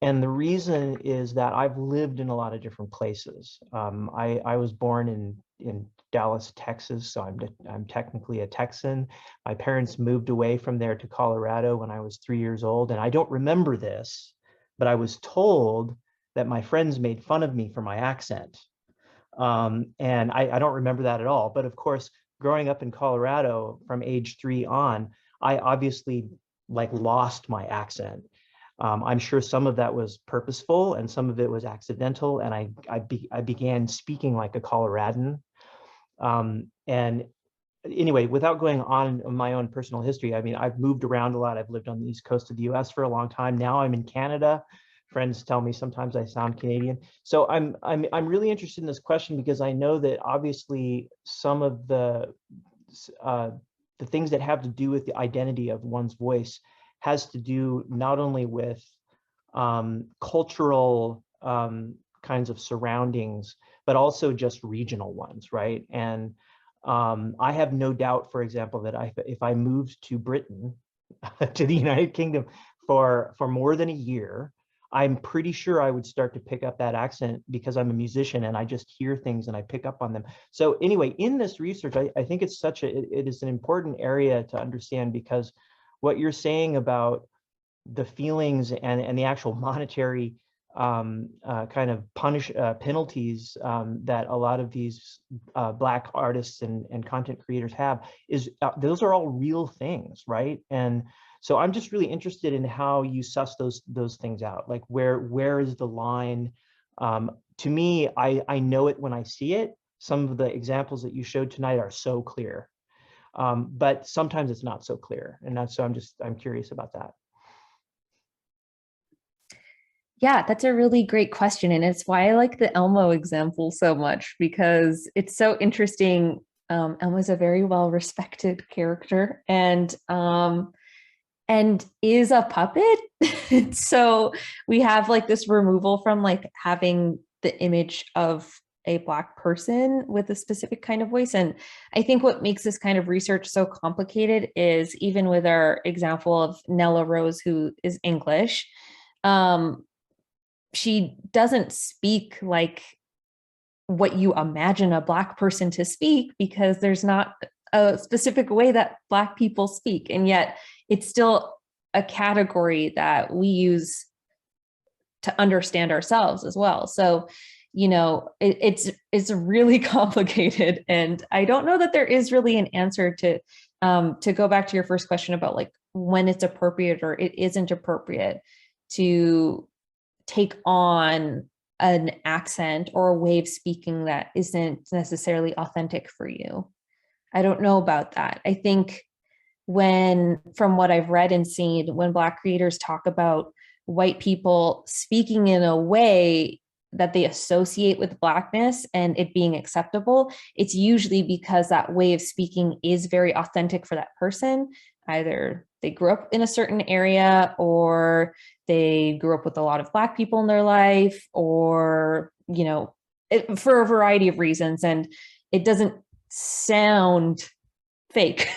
And the reason is that I've lived in a lot of different places. I was born in in Dallas, Texas, so I'm technically a Texan. My parents moved away from there to Colorado when I was 3 years old, and I don't remember this, but I was told that my friends made fun of me for my accent. And I don't remember that at all. But of course, growing up in Colorado from age 3 on, I obviously like lost my accent. I'm sure some of that was purposeful and some of it was accidental. And I began speaking like a Coloradan. And anyway, without going on my own personal history, I mean, I've moved around a lot. I've lived on the East Coast of the US for a long time. Now I'm in Canada. Friends tell me sometimes I sound Canadian. So I'm really interested in this question because I know that obviously some of the things that have to do with the identity of one's voice has to do not only with cultural kinds of surroundings, but also just regional ones, right? And I have no doubt, for example, that if I moved to Britain, to the United Kingdom for more than a year, I'm pretty sure I would start to pick up that accent because I'm a musician and I just hear things and I pick up on them. So anyway, in this research, I think it's it is an important area to understand, because what you're saying about the feelings and the actual monetary kind of penalties that a lot of these Black artists and content creators have is those are all real things, right? And so I'm just really interested in how you suss those things out. Like where is the line? To me, I know it when I see it. Some of the examples that you showed tonight are so clear, but sometimes it's not so clear, and that's so I'm curious about that. Yeah, that's a really great question. And it's why I like the Elmo example so much, because it's so interesting. Elmo's a very well-respected character and is a puppet. So we have like this removal from like having the image of a Black person with a specific kind of voice. And I think what makes this kind of research so complicated is, even with our example of Nella Rose, who is English, she doesn't speak like what you imagine a Black person to speak, because there's not a specific way that Black people speak. And yet it's still a category that we use to understand ourselves as well. So, you know, it's really complicated. And I don't know that there is really an answer to go back to your first question about like when it's appropriate or it isn't appropriate to take on an accent or a way of speaking that isn't necessarily authentic for you. I don't know about that. I think from what I've read and seen, when Black creators talk about white people speaking in a way that they associate with Blackness and it being acceptable, it's usually because that way of speaking is very authentic for that person. Either they grew up in a certain area, or they grew up with a lot of Black people in their life, or, you know, for a variety of reasons. And it doesn't sound fake.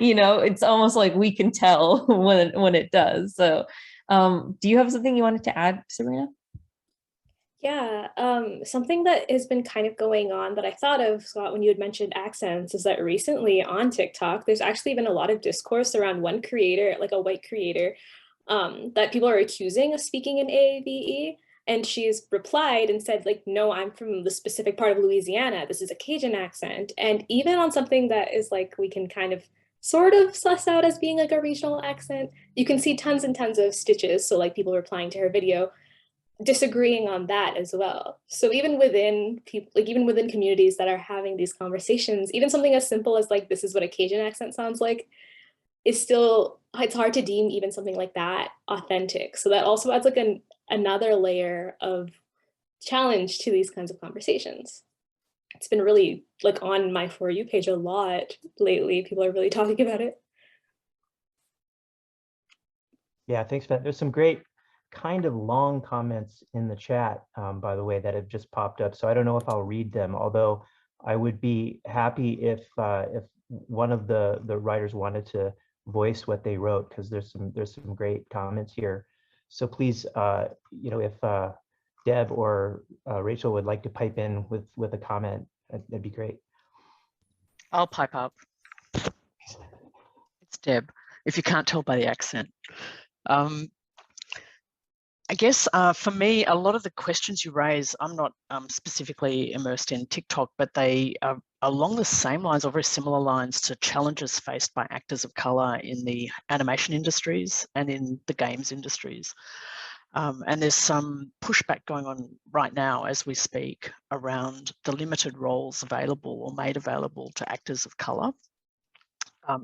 You know, it's almost like we can tell when it does. So do you have something you wanted to add, Sabrina? Yeah, something that has been kind of going on that I thought of, Scott, when you had mentioned accents, is that recently on TikTok, there's actually been a lot of discourse around one creator, like a white creator, that people are accusing of speaking in AAVE. And she's replied and said, like, no, I'm from the specific part of Louisiana. This is a Cajun accent. And even on something that is like, we can kind of sort of suss out as being like a regional accent, you can see tons and tons of stitches. So like people replying to her video, disagreeing on that as well. So even within people, like even within communities that are having these conversations, even something as simple as like, this is what a Cajun accent sounds like, is still, it's hard to deem even something like that authentic. So that also adds like another layer of challenge to these kinds of conversations. It's been really like on my For You page a lot lately. People are really talking about it. Yeah, thanks, Matt. There's some great kind of long comments in the chat, by the way, that have just popped up. So I don't know if I'll read them, although I would be happy if one of the writers wanted to voice what they wrote, because there's some great comments here. So please, you know, if Deb or Rachel would like to pipe in with a comment, that'd be great. I'll pipe up. It's Deb, if you can't tell by the accent. I guess for me, a lot of the questions you raise, I'm not specifically immersed in TikTok, but they are along the same lines or very similar lines to challenges faced by actors of colour in the animation industries and in the games industries. And there's some pushback going on right now as we speak around the limited roles available or made available to actors of colour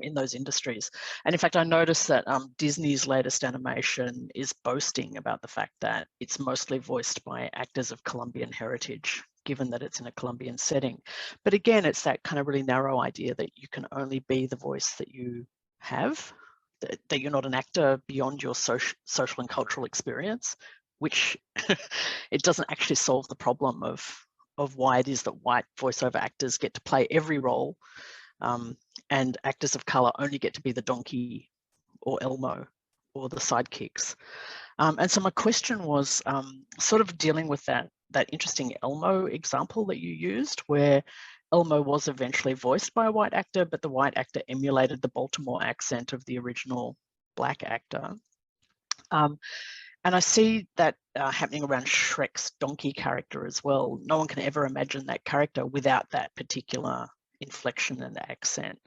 in those industries. And in fact, I noticed that Disney's latest animation is boasting about the fact that it's mostly voiced by actors of Colombian heritage, given that it's in a Colombian setting. But again, it's that kind of really narrow idea that you can only be the voice that you have, that you're not an actor beyond your social and cultural experience, which it doesn't actually solve the problem of why it is that white voiceover actors get to play every role and actors of colour only get to be the donkey or Elmo or the sidekicks. And so my question was sort of dealing with that interesting Elmo example that you used, where Elmo was eventually voiced by a white actor, but the white actor emulated the Baltimore accent of the original black actor. And I see that happening around Shrek's donkey character as well. No one can ever imagine that character without that particular inflection and accent.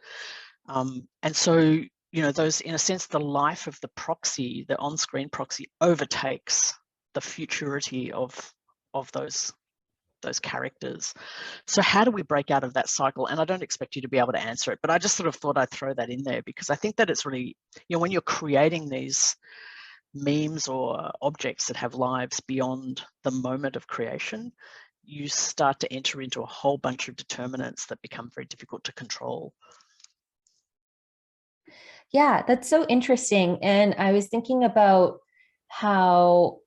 And so, you know, those, in a sense, the life of the proxy, the on-screen proxy, overtakes the futurity of those characters. So how do we break out of that cycle? And I don't expect you to be able to answer it, but I just sort of thought I'd throw that in there because I think that it's really, you know, when you're creating these memes or objects that have lives beyond the moment of creation, you start to enter into a whole bunch of determinants that become very difficult to control. Yeah, that's so interesting. And I was thinking about how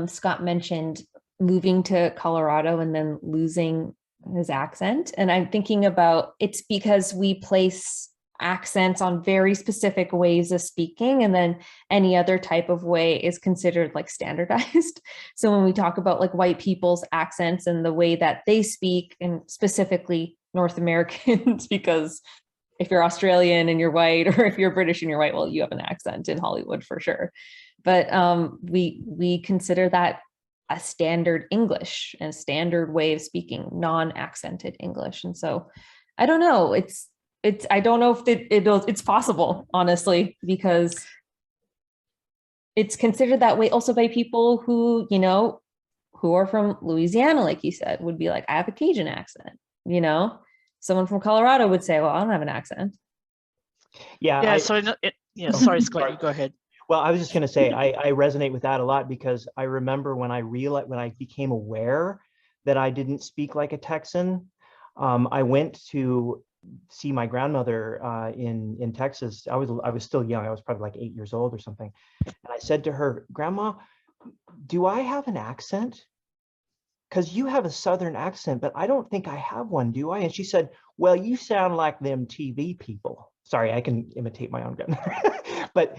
Scott mentioned moving to Colorado and then losing his accent. And I'm thinking about it's because we place accents on very specific ways of speaking, and then any other type of way is considered like standardized. So when we talk about like white people's accents and the way that they speak, and specifically North Americans, because if you're Australian and you're white, or if you're British and you're white, well, you have an accent in Hollywood for sure. But we consider that a standard English and a standard way of speaking, non-accented English. And so I don't know, I don't know if it's possible, honestly, because it's considered that way also by people who, you know, who are from Louisiana, like you said, would be like, I have a Cajun accent, you know? Someone from Colorado would say, well, I don't have an accent. Yeah. Sorry, Scott, you go ahead. Well, I was just going to say, I resonate with that a lot because I remember when I became aware that I didn't speak like a Texan, I went to see my grandmother in Texas. I was still young. I was probably like 8 years old or something. And I said to her, Grandma, do I have an accent? Because you have a Southern accent, but I don't think I have one, do I? And she said, well, you sound like them TV people. Sorry, I can imitate my own grandmother. But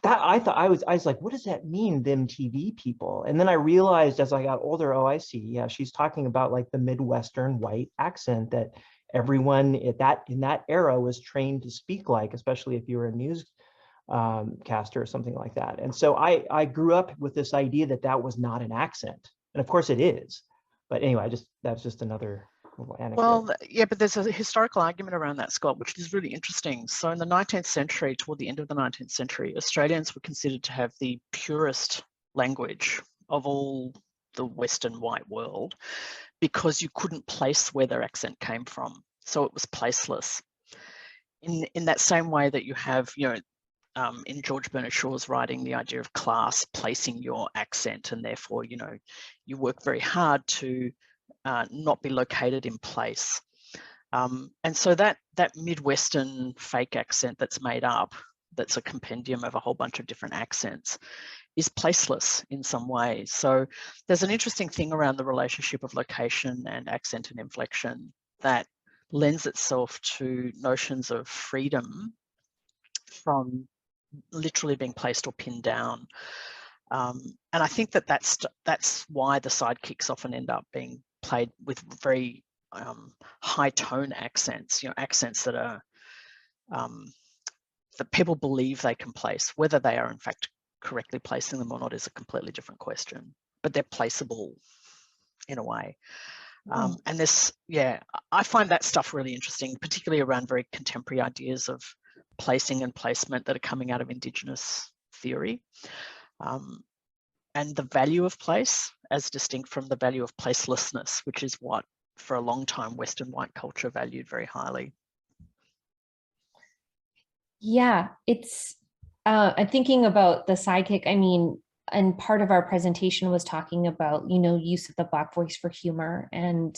that I was like, what does that mean, them TV people? And then I realized as I got older, oh, I see. Yeah, she's talking about like the Midwestern white accent that everyone in that era was trained to speak like, especially if you were a newscaster or something like that. And so I grew up with this idea that was not an accent, and of course it is. But anyway, that's just another little anecdote. Well, yeah, but there's a historical argument around that, Scott, which is really interesting. So in the 19th century, toward the end of the 19th century, Australians were considered to have the purest language of all the Western white world because you couldn't place where their accent came from. So it was placeless. In that same way that you have, you know, in George Bernard Shaw's writing, the idea of class placing your accent, and therefore, you know, you work very hard to not be located in place. And so that Midwestern fake accent that's made up, that's a compendium of a whole bunch of different accents, is placeless in some way. So there's an interesting thing around the relationship of location and accent and inflection that lends itself to notions of freedom from literally being placed or pinned down. And I think that's why the sidekicks often end up being played with very high tone accents, accents that are that people believe they can place. Whether they are in fact correctly placing them or not is a completely different question, but they're placeable in a way. And this, I find that stuff really interesting, particularly around very contemporary ideas of placing and placement that are coming out of Indigenous theory. And the value of place as distinct from the value of placelessness, which is what for a long time Western white culture valued very highly. Yeah, it's, I'm thinking about the sidekick. I mean, and part of our presentation was talking about, use of the Black voice for humor and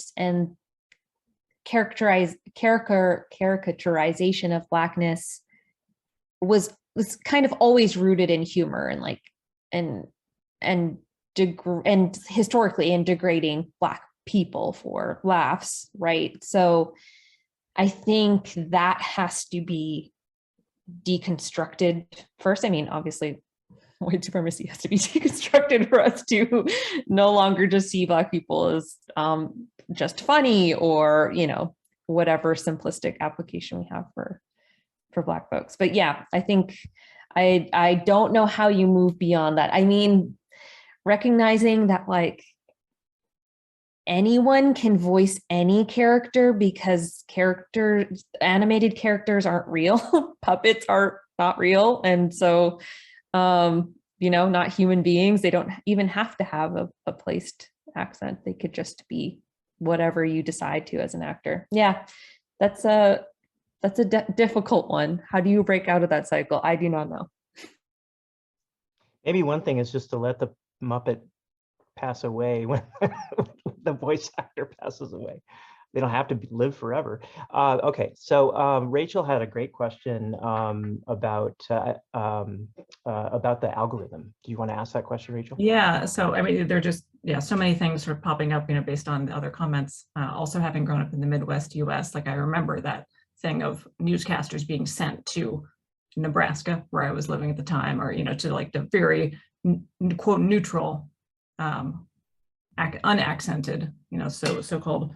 caricaturization of Blackness was kind of always rooted in humor and historically in degrading Black people for laughs, right? So I think that has to be deconstructed first. I mean, obviously white supremacy has to be deconstructed for us to no longer just see Black people as just funny or, whatever simplistic application we have for Black folks. But yeah, I think I don't know how you move beyond that. I mean, recognizing that anyone can voice any character because animated characters aren't real. Puppets are not real. And so, not human beings. They don't even have to have a placed accent. They could just be whatever you decide to as an actor. Yeah, that's a difficult one. How do you break out of that cycle? I do not know. Maybe one thing is just to let the Muppet pass away when the voice actor passes away. They don't have to live forever. Okay, so Rachel had a great question about the algorithm. Do you want to ask that question, Rachel? Yeah, so I mean, there are just, so many things sort of popping up, based on the other comments. Also having grown up in the Midwest US, I remember that thing of newscasters being sent to Nebraska, where I was living at the time, or, to the very, quote, neutral, unaccented, so-called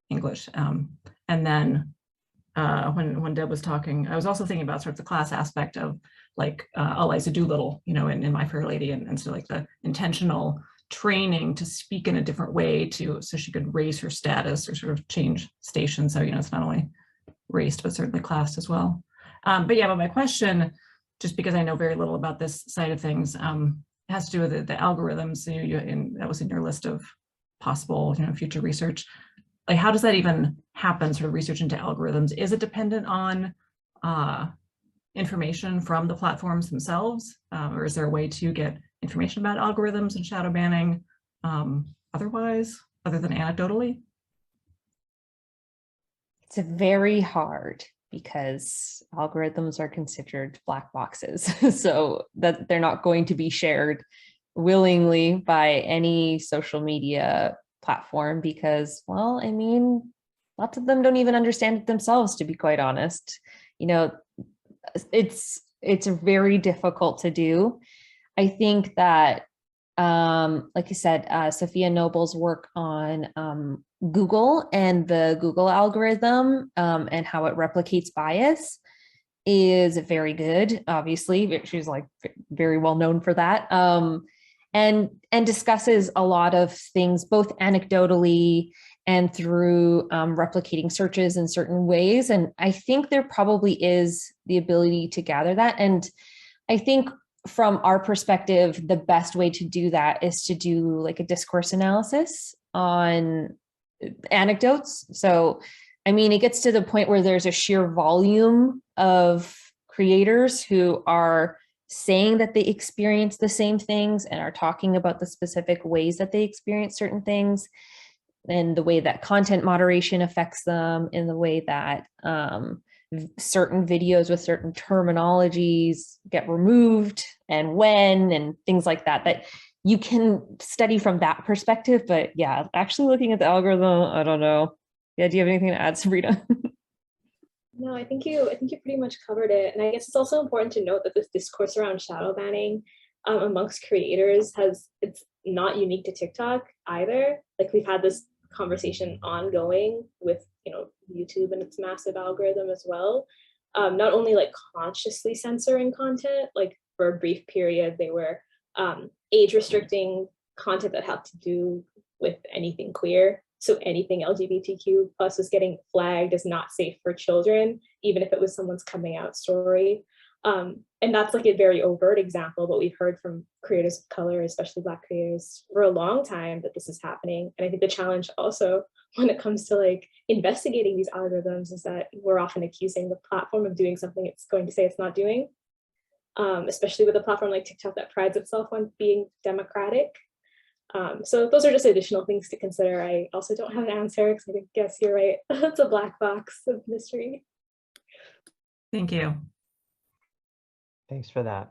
English. And then when Deb was talking, I was also thinking about sort of the class aspect of Eliza Doolittle, in My Fair Lady, and so the intentional training to speak in a different way so she could raise her status or sort of change station. So, it's not only raced, but certainly classed as well. But my question, just because I know very little about this side of things, has to do with the algorithms. That was in your list of possible, future research. How does that even happen, sort of research into algorithms? Is it dependent on information from the platforms themselves? Or is there a way to get information about algorithms and shadow banning otherwise, other than anecdotally? It's very hard because algorithms are considered black boxes. So that they're not going to be shared willingly by any social media platform because, well, I mean, lots of them don't even understand it themselves, to be quite honest. It's very difficult to do. I think that, like you said, Sophia Noble's work on Google and the Google algorithm and how it replicates bias is very good. Obviously, she's very well known for that. And discusses a lot of things, both anecdotally and through replicating searches in certain ways. And I think there probably is the ability to gather that. And I think from our perspective, the best way to do that is to do a discourse analysis on anecdotes. So, I mean, it gets to the point where there's a sheer volume of creators who are saying that they experience the same things and are talking about the specific ways that they experience certain things and the way that content moderation affects them, in the way that certain videos with certain terminologies get removed and when, and things like that, that you can study from that perspective. But yeah, actually looking at the algorithm, I don't know. Yeah, do you have anything to add, Sabrina? No, I think you pretty much covered it. And I guess it's also important to note that this discourse around shadow banning amongst creators it's not unique to TikTok either. We've had this conversation ongoing with, YouTube and its massive algorithm as well. Not only like consciously censoring content, like for a brief period, they were age restricting content that had to do with anything queer. So anything LGBTQ plus was getting flagged as not safe for children, even if it was someone's coming out story. And that's like a very overt example, but we've heard from creators of color, especially Black creators, for a long time that this is happening. And I think the challenge also when it comes to like investigating these algorithms is that we're often accusing the platform of doing something it's going to say it's not doing, especially with a platform like TikTok that prides itself on being democratic. So those are just additional things to consider. I also don't have an answer because I guess you're right. It's a black box of mystery. Thank you. Thanks for that.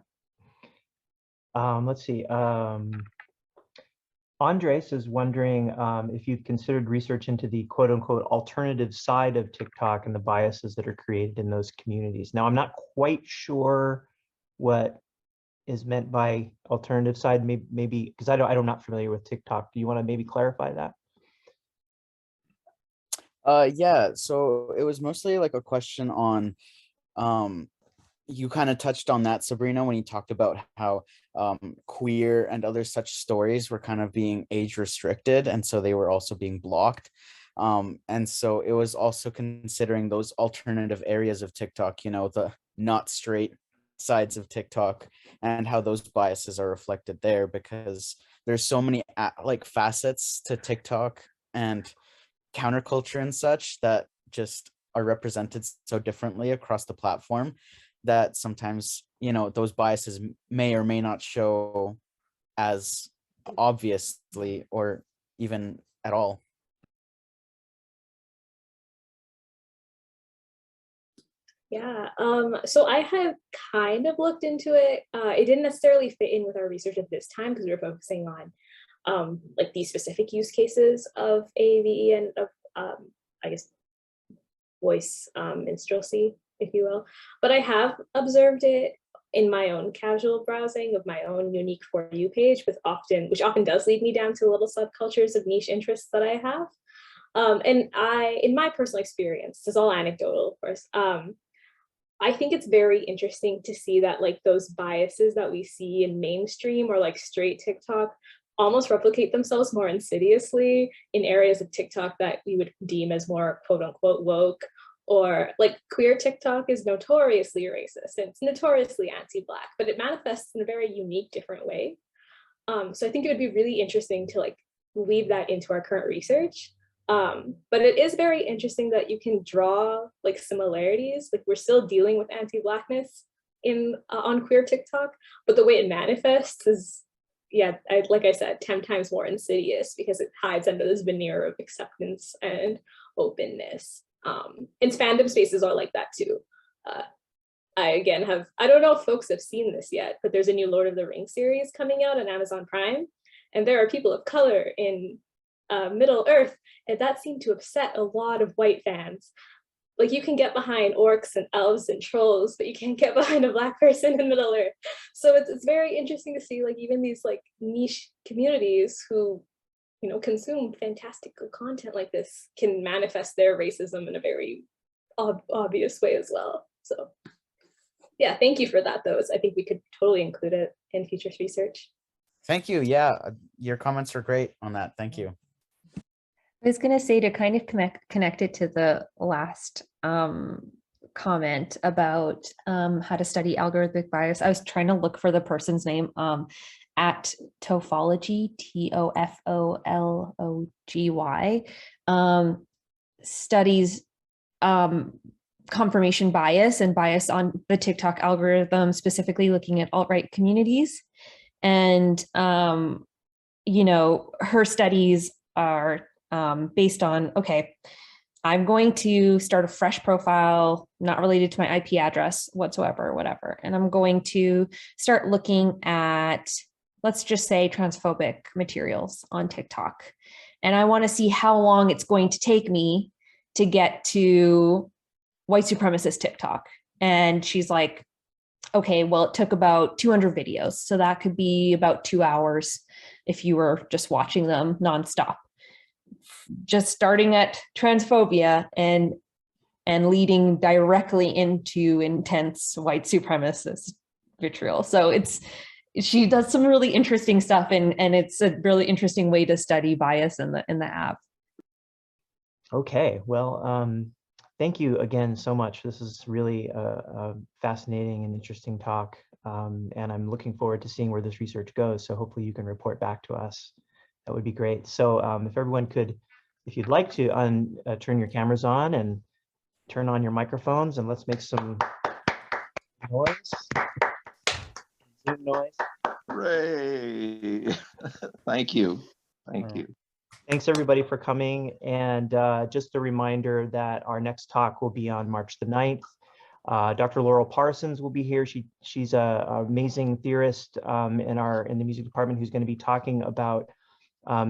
Let's see. Andres is wondering if you've considered research into the quote unquote alternative side of TikTok and the biases that are created in those communities. Now, I'm not quite sure what is meant by alternative side, maybe because I'm not familiar with TikTok. Do you want to maybe clarify that? Yeah, so it was mostly like a question on you kind of touched on that, Sabrina, when you talked about how queer and other such stories were kind of being age restricted, and so they were also being blocked. And so it was also considering those alternative areas of TikTok, the not straight sides of TikTok, and how those biases are reflected there, because there's so many like facets to TikTok and counterculture and such that just are represented so differently across the platform that sometimes, those biases may or may not show as obviously or even at all. Yeah, so I have kind of looked into it. It didn't necessarily fit in with our research at this time because we were focusing on like these specific use cases of AAVE and of, I guess, voice minstrelsy, if you will. But I have observed it in my own casual browsing of my own unique For You page, which often does lead me down to little subcultures of niche interests that I have. And in my personal experience, this is all anecdotal, of course, I think it's very interesting to see that like those biases that we see in mainstream or like straight TikTok almost replicate themselves more insidiously in areas of TikTok that we would deem as more quote unquote woke, or like queer TikTok is notoriously racist and it's notoriously anti-Black, but it manifests in a very unique, different way. So I think it would be really interesting to like weave that into our current research. But it is very interesting that you can draw like similarities, like we're still dealing with anti-Blackness on queer TikTok, but the way it manifests is, yeah, like I said, 10 times more insidious because it hides under this veneer of acceptance and openness. And fandom spaces are like that too. I don't know if folks have seen this yet, but there's a new Lord of the Rings series coming out on Amazon Prime, and there are people of color in Middle Earth, and that seemed to upset a lot of white fans. Like you can get behind orcs and elves and trolls, but you can't get behind a Black person in Middle Earth. So it's very interesting to see like even these like niche communities who consume fantastical content like this can manifest their racism in a very obvious way as well. So yeah, thank you for that though. I think we could totally include it in future research. Thank you. Yeah, your comments are great on that. Thank you. I was going to say, to kind of connect it to the last comment about how to study algorithmic bias. I was trying to look for the person's name at Tofology, Tofology, studies confirmation bias and bias on the TikTok algorithm, specifically looking at alt-right communities. And, her studies are based on, okay, I'm going to start a fresh profile, not related to my IP address whatsoever, whatever. And I'm going to start looking at, let's just say, transphobic materials on TikTok. And I want to see how long it's going to take me to get to white supremacist TikTok. And she's like, okay, well, it took about 200 videos. So that could be about 2 hours if you were just watching them nonstop. just starting at transphobia and leading directly into intense white supremacist vitriol. So she does some really interesting stuff, and it's a really interesting way to study bias in the app. Okay, well, thank you again so much. This is really a fascinating and interesting talk, and I'm looking forward to seeing where this research goes. So hopefully you can report back to us. That would be great. So if everyone could, if you'd like to turn your cameras on and turn on your microphones, and let's make some noise. Zoom noise. Hooray! Thank you. Thank you. Thanks everybody for coming. And just a reminder that our next talk will be on March the 9th. Dr. Laurel Parsons will be here. She's an amazing theorist in the music department who's going to be talking about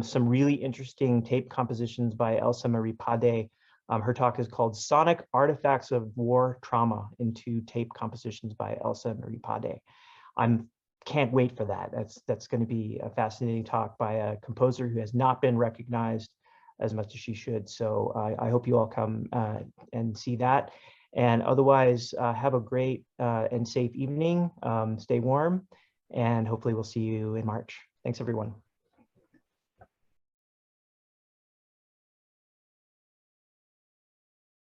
some really interesting tape compositions by Elsa Marie Pade. Her talk is called Sonic Artifacts of War Trauma into Tape Compositions by Elsa Marie Pade. Can't wait for that. That's going to be a fascinating talk by a composer who has not been recognized as much as she should. So I hope you all come and see that. And otherwise, have a great and safe evening. Stay warm, and hopefully we'll see you in March. Thanks, everyone.